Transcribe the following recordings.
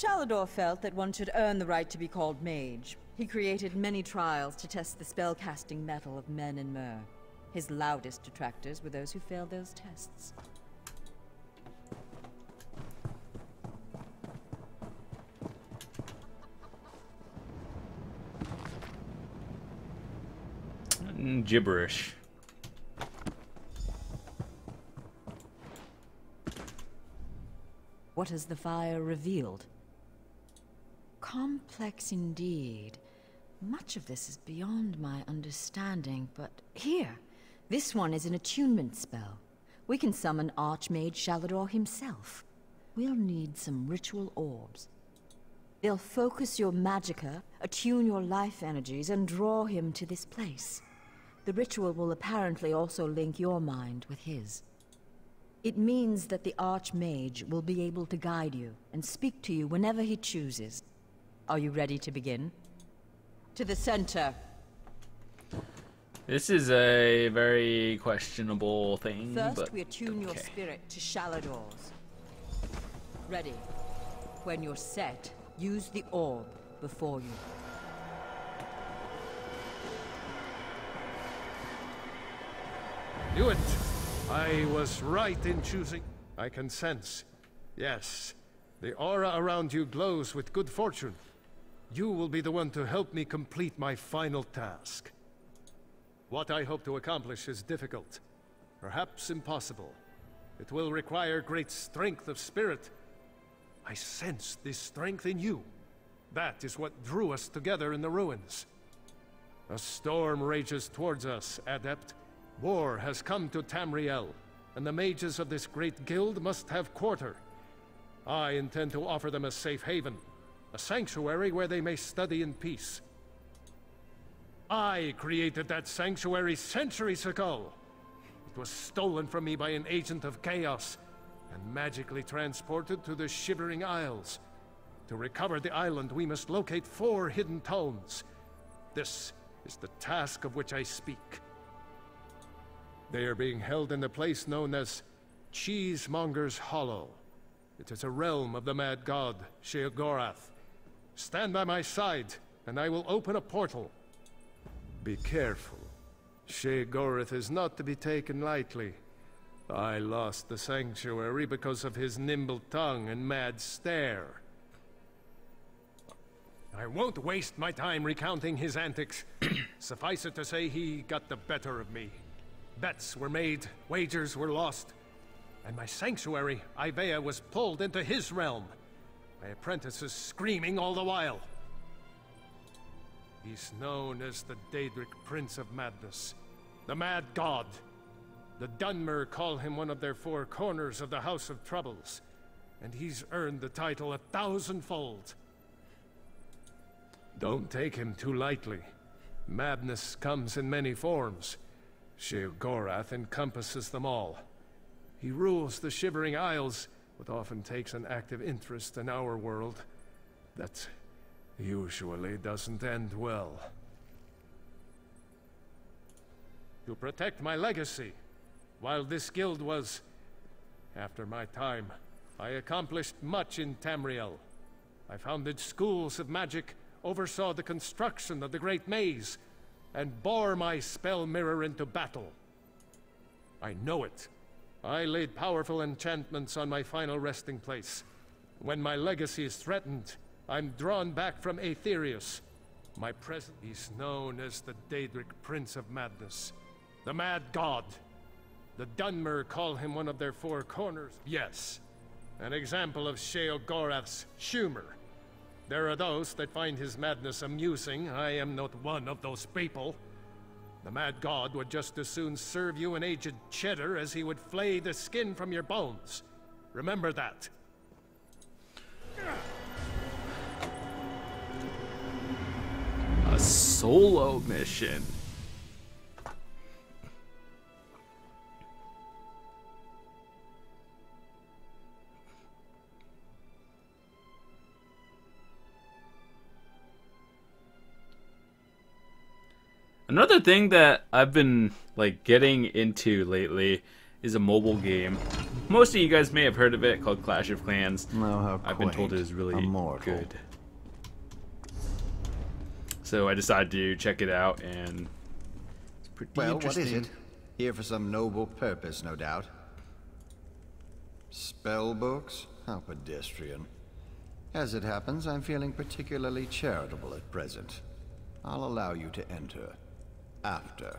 Shalador felt that one should earn the right to be called mage. He created many trials to test the spellcasting mettle of men and mer. His loudest detractors were those who failed those tests. Gibberish. What has the fire revealed? Complex indeed. Much of this is beyond my understanding, but here, this one is an attunement spell. We can summon Archmage Shalador himself. We'll need some ritual orbs. They'll focus your magicka, attune your life energies, and draw him to this place. The ritual will apparently also link your mind with his. It means that the Archmage will be able to guide you and speak to you whenever he chooses. Are you ready to begin? To the center. This is a very questionable thing. First, we attune your spirit to Shalador's. Ready. When you're set, use the orb before you. Do it! I was right in choosing. I can sense. Yes, the aura around you glows with good fortune. You will be the one to help me complete my final task. What I hope to accomplish is difficult, perhaps impossible. It will require great strength of spirit. I sense this strength in you. That is what drew us together in the ruins. A storm rages towards us, Adept. War has come to Tamriel, and the mages of this great guild must have quarter. I intend to offer them a safe haven, a sanctuary where they may study in peace. I created that sanctuary centuries ago. It was stolen from me by an agent of chaos, and magically transported to the Shivering Isles. To recover the island, we must locate 4 hidden tomes. This is the task of which I speak. They are being held in the place known as Cheesemonger's Hollow. It is a realm of the mad god, SHEOGORATH. Stand by my side, and I will open a portal. Be careful. SHEOGORATH is not to be taken lightly. I lost the sanctuary because of his nimble tongue and mad stare. I won't waste my time recounting his antics. Suffice it to say, he got the better of me. Bets were made, wagers were lost, and my sanctuary, Ivea, was pulled into his realm. My apprentices screaming all the while. He's known as the Daedric Prince of Madness, the Mad God. The Dunmer call him one of their 4 corners of the House of Troubles, and he's earned the title 1,000-fold. Don't take him too lightly. Madness comes in many forms. SHEOGORATH encompasses them all. He rules the Shivering Isles, but often takes an active interest in our world. That usually doesn't end well. To protect my legacy, while this guild was after my time, I accomplished much in Tamriel. I founded schools of magic, oversaw the construction of the Great Maze, and bore my spell mirror into battle. I know it. I laid powerful enchantments on my final resting place. When my legacy is threatened, I'm drawn back from Aetherius. My present is known as the Daedric Prince of Madness, the Mad God. The Dunmer call him one of their 4 corners. Yes, an example of SHEOGORATH's humor. There are those that find his madness amusing. I am not one of those people. The Mad God would just as soon serve you an aged cheddar as he would flay the skin from your bones. Remember that. A solo mission. Another thing that I've been like getting into lately is a mobile game. most of you guys may have heard of it, called Clash of Clans. Oh, how I've been told it is really good. So I decided to check it out, and it's pretty interesting. What is it? Here for some noble purpose, no doubt. Spell books? How pedestrian. As it happens, I'm feeling particularly charitable at present. I'll allow you to enter. After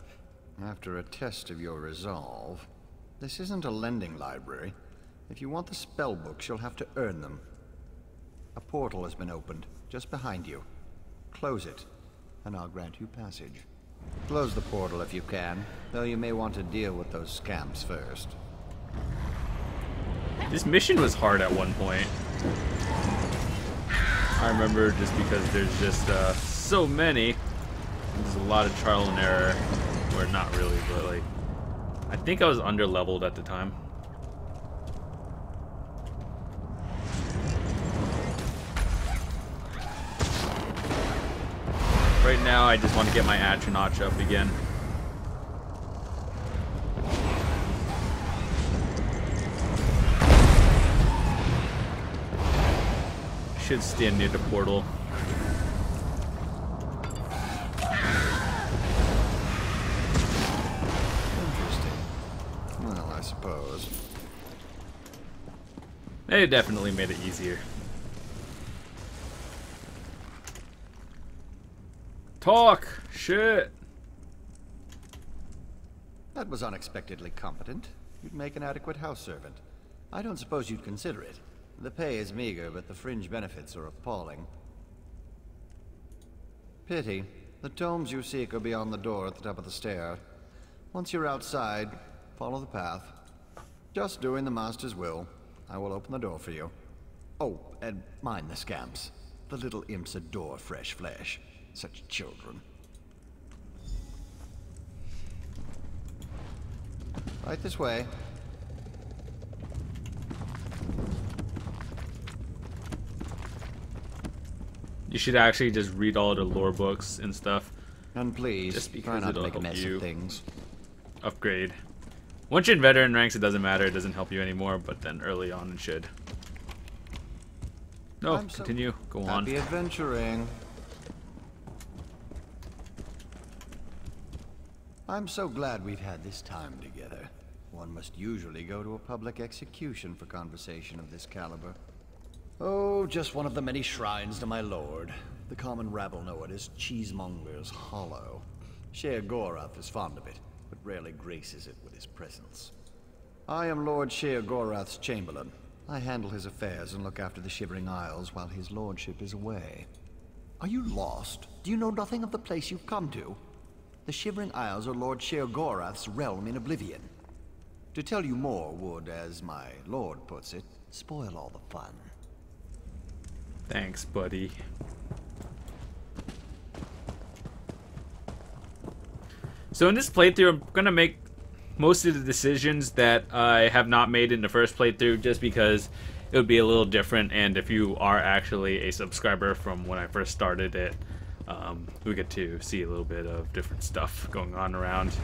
a test of your resolve. This isn't a lending library. If you want the spell books, you'll have to earn them. A portal has been opened, just behind you. Close it, and I'll grant you passage. Close the portal if you can, though you may want to deal with those scamps first. This mission was hard at one point. I remember just because there's just so many. There's a lot of trial and error. Or not really, but like, I think I was under leveled at the time. Right now, I just want to get my Atronach up again. Should stand near the portal. Interesting. Well, I suppose. They definitely made it easier. Talk! Shit! That was unexpectedly competent. You'd make an adequate house servant. I don't suppose you'd consider it. The pay is meager, but the fringe benefits are appalling. Pity. The tomes you seek are beyond the door at the top of the stair. Once you're outside, follow the path. Just doing the Master's will. I will open the door for you. Oh, and mind the scamps. The little imps adore fresh flesh. Such children. Right this way. You should actually just read all the lore books and stuff. And please, just because try not to it'll make a help mess you of things. Upgrade. Once you're in veteran ranks, it doesn't matter. It doesn't help you anymore, but then early on it should. No, continue. Go on. Happy adventuring. I'm so glad we've had this time together. One must usually go to a public execution for conversation of this caliber. Oh, just one of the many shrines to my lord. The common rabble know it as Cheesemonger's Hollow. SHEOGORATH is fond of it, but rarely graces it with his presence. I am Lord SHEOGORATH's Chamberlain. I handle his affairs and look after the Shivering Isles while his lordship is away. Are you lost? Do you know nothing of the place you've come to? The Shivering Isles are Lord SHEOGORATH's realm in oblivion. To tell you more would, as my lord puts it, spoil all the fun. Thanks, buddy. So in this playthrough, I'm gonna make most of the decisions that I have not made in the first playthrough, just because it would be a little different. And if you are actually a subscriber from when I first started it, we get to see a little bit of different stuff going on around.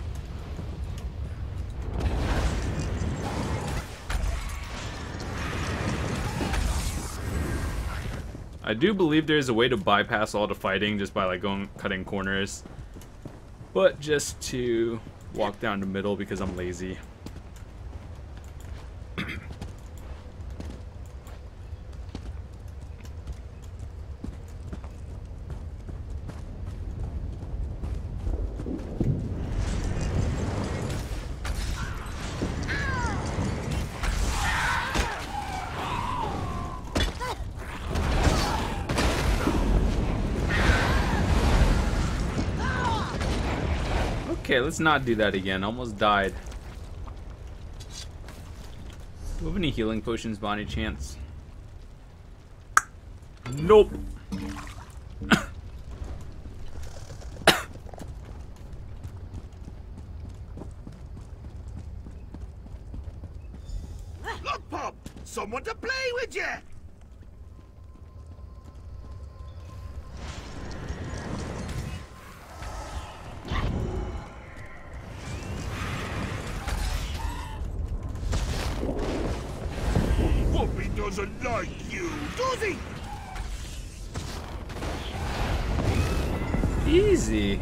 I do believe there's a way to bypass all the fighting just by like cutting corners, but just to walk down the middle because I'm lazy. Okay, let's not do that again. Almost died. Do you have any healing potions by any chance? Nope. Look, Pop! Someone to play with you! doesn't like you, does he? Easy.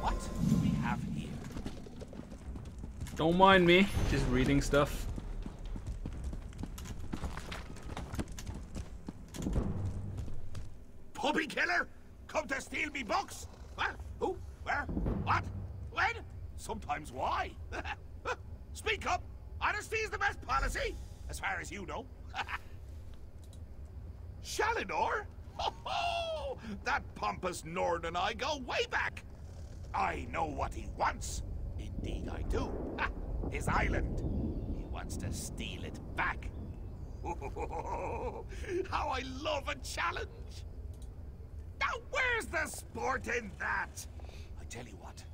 What do we have here? Don't mind me, just reading stuff. Puppy killer? Come to steal me books? What? Who? Where? What? When? Sometimes why? Speak up! Honesty is the best policy, as far as you know. Shalidor? Ho ho! That pompous Nord and I go way back. I know what he wants. Indeed I do. Ha! His island. He wants to steal it back. How I love a challenge. Now where's the sport in that? I tell you what.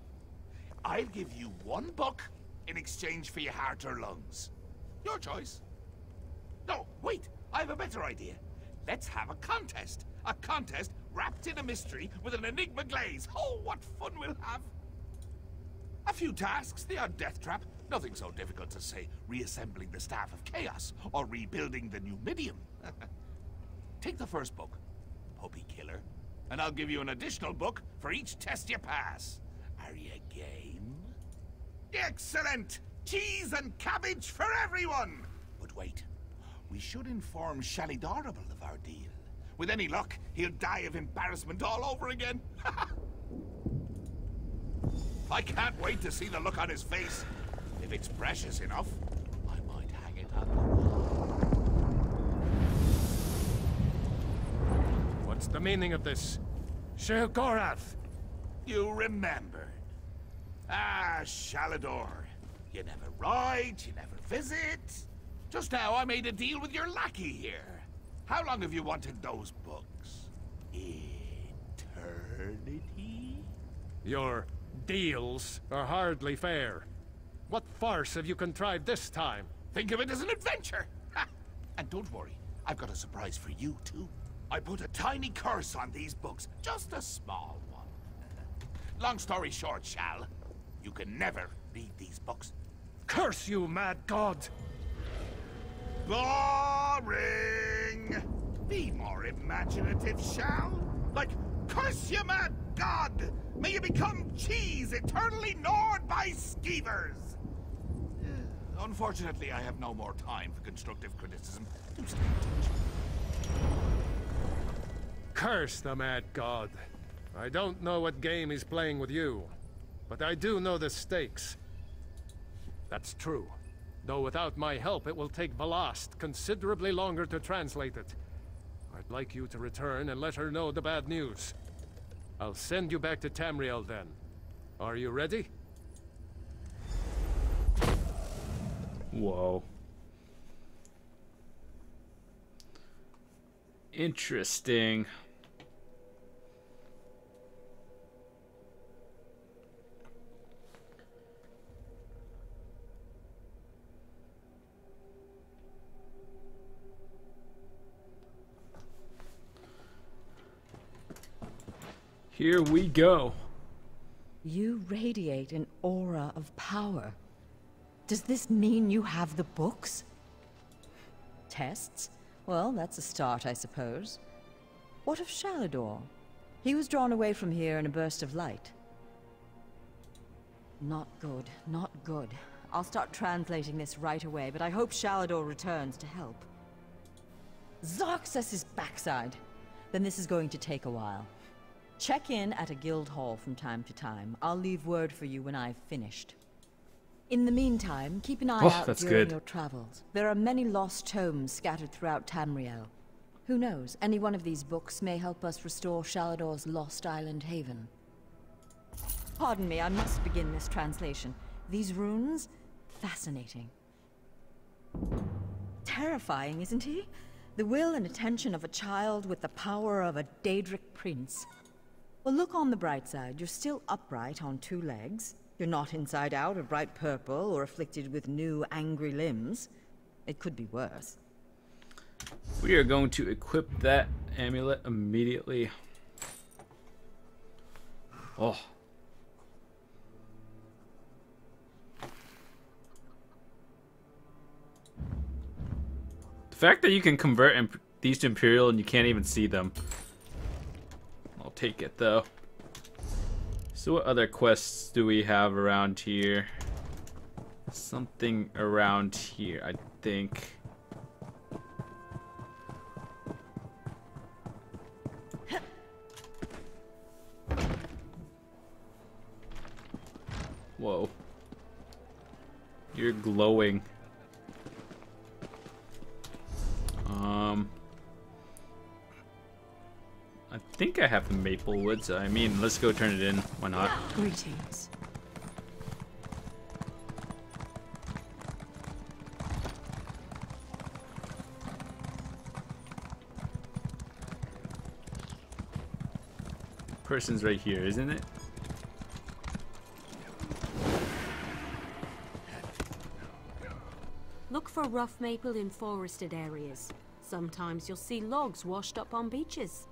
I'll give you one book in exchange for your heart or lungs. Your choice. No, wait. I have a better idea. Let's have a contest. A contest wrapped in a mystery with an enigma glaze. Oh, what fun we'll have. A few tasks, the odd death trap. Nothing so difficult as, say, reassembling the Staff of Chaos or rebuilding the Numidium. Take the first book, Puppy Killer, and I'll give you an additional book for each test you pass. Are you game? Excellent! Cheese and cabbage for everyone! But wait, we should inform Shalidorable of our deal. With any luck, he'll die of embarrassment all over again. I can't wait to see the look on his face. If it's precious enough, I might hang it on the wall. What's the meaning of this? SHEOGORATH! You remembered. Ah, Shalidor. You never ride, you never visit. Just now I made a deal with your lackey here. How long have you wanted those books? Eternity? Your deals are hardly fair. What farce have you contrived this time? Think of it as an adventure. Ha! And don't worry, I've got a surprise for you too. I put a tiny curse on these books, just a small one. Long story short, Shal, you can never read these books. Curse you, mad god! Boring! Be more imaginative, Shal. Like, curse you, mad god! May you become cheese eternally gnawed by skeevers! Unfortunately, I have no more time for constructive criticism. Do stay in touch. Curse the mad god. I don't know what game he's playing with you, but I do know the stakes. That's true. Though without my help, it will take Balast considerably longer to translate it. I'd like you to return and let her know the bad news. I'll send you back to Tamriel then. Are you ready? Whoa. Interesting. Here we go. You radiate an aura of power. Does this mean you have the books? Tests? Well, that's a start, I suppose. What of Shalidor? He was drawn away from here in a burst of light. Not good, not good. I'll start translating this right away, but I hope Shalidor returns to help. Zarxus' backside! Then this is going to take a while. Check in at a guild hall from time to time. I'll leave word for you when I've finished. In the meantime, keep an eye out during your travels. There are many lost tomes scattered throughout Tamriel. Who knows, any one of these books may help us restore Shalidor's lost island haven. Pardon me, I must begin this translation. These runes? Fascinating. Terrifying, isn't he? The will and attention of a child with the power of a Daedric prince. Well, look on the bright side. You're still upright on 2 legs. You're not inside out or bright purple or afflicted with new angry limbs. It could be worse. We are going to equip that amulet immediately. Oh. The fact that you can convert these to Imperial and you can't even see them. I'll take it though. So what other quests do we have around here? Something around here, I think. Whoa. You're glowing. I think I have the maple wood, so I mean, let's go turn it in. Why not? Greetings. Person's right here, isn't it? Look for rough maple in forested areas. Sometimes you'll see logs washed up on beaches.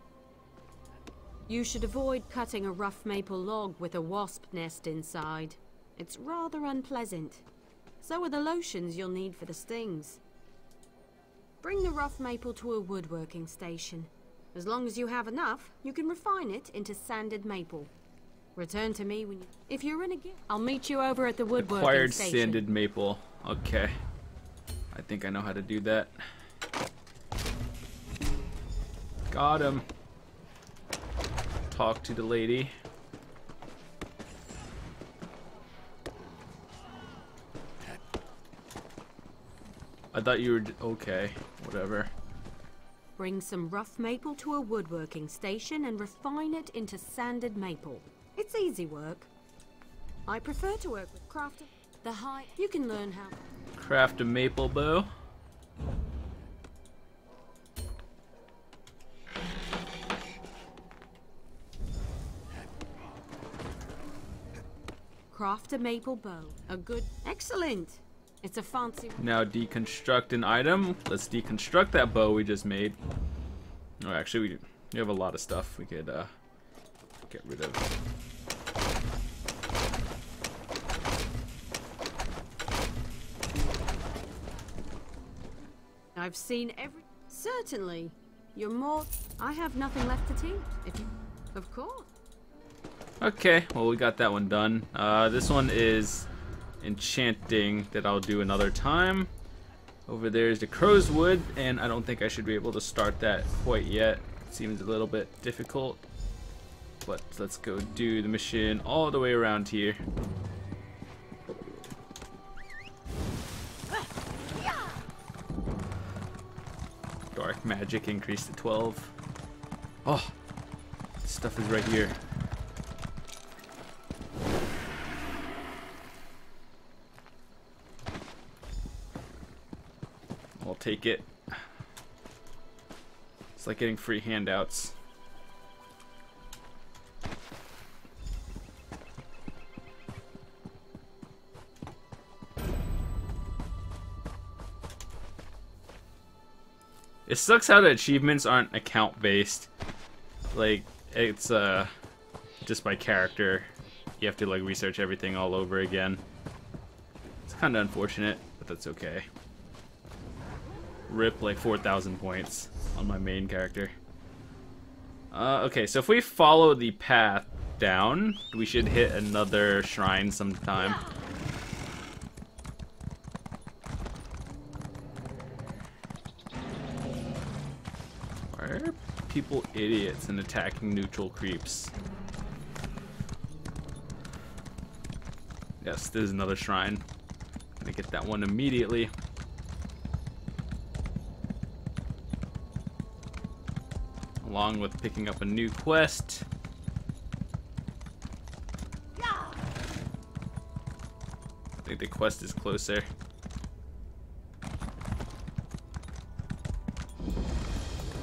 You should avoid cutting a rough maple log with a wasp nest inside. It's rather unpleasant. So are the lotions you'll need for the stings. Bring the rough maple to a woodworking station. As long as you have enough, you can refine it into sanded maple. Return to me when you... If you're in a guild, I'll meet you over at the woodworking Acquired station. sanded maple. Okay. I think I know how to do that. Got him. Talk to the lady. I thought you were... Okay, whatever. Bring some rough maple to a woodworking station and refine it into sanded maple. It's easy work. I prefer to work with crafter. The high... You can learn how... Craft a maple bow. Craft a maple bow. A good... Excellent! It's a fancy... Now deconstruct an item. Let's deconstruct that bow we just made. Oh, actually, we have a lot of stuff we could get rid of. I've seen every... Certainly. You're more... I have nothing left to teach. If you... Of course. Okay, well we got that one done. This one is enchanting that I'll do another time. Over there is the crow's wood, and I don't think I should be able to start that quite yet. It seems a little bit difficult. But let's go do the mission all the way around here. Dark magic increased to 12. Oh, this stuff is right here. I'll take it. It's like getting free handouts. It sucks how the achievements aren't account based. Like, it's just by character. You have to like research everything all over again. It's kind of unfortunate, but that's okay. Rip like 4,000 points on my main character. Okay, so if we follow the path down, we should hit another shrine sometime. Why are people idiots and attacking neutral creeps? Yes, there's another shrine. Gonna get that one immediately. Along with picking up a new quest. I think the quest is closer.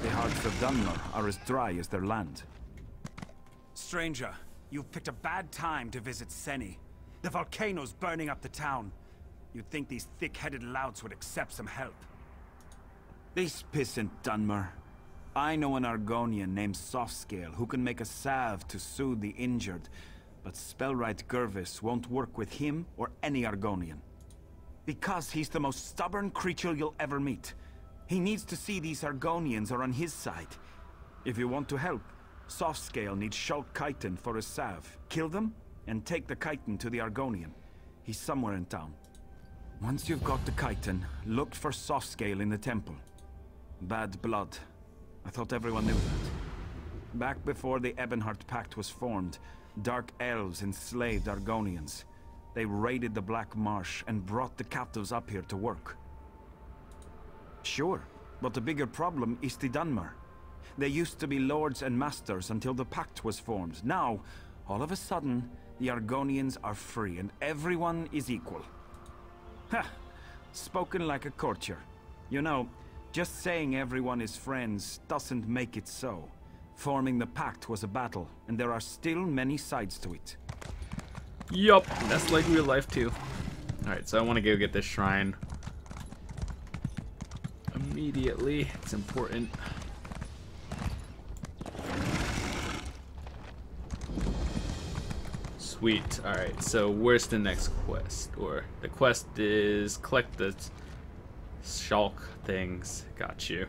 The hearts of Dunmer are as dry as their land. Stranger, you've picked a bad time to visit Seni. The volcano's burning up the town. You'd think these thick-headed louts would accept some help. This pissant Dunmer. I know an Argonian named Softscale who can make a salve to soothe the injured, but Spellwright Gervis won't work with him or any Argonian. Because he's the most stubborn creature you'll ever meet. He needs to see these Argonians are on his side. If you want to help, Softscale needs Shulk Chiton for his salve. Kill them, and take the Chiton to the Argonian. He's somewhere in town. Once you've got the Chiton, look for Softscale in the temple. Bad blood. I thought everyone knew that. Back before the Ebonheart Pact was formed, Dark Elves enslaved Argonians. They raided the Black Marsh and brought the captives up here to work. Sure, but the bigger problem is the Dunmer. They used to be lords and masters until the Pact was formed. Now, all of a sudden, the Argonians are free and everyone is equal. Ha! Spoken like a courtier. You know, just saying everyone is friends doesn't make it so. Forming the Pact was a battle, and there are still many sides to it. Yup, that's like real life too. Alright, so I want to go get this shrine immediately. It's important. Sweet. Alright, so where's the next quest? Or the quest is collect the Shulk things. Got you.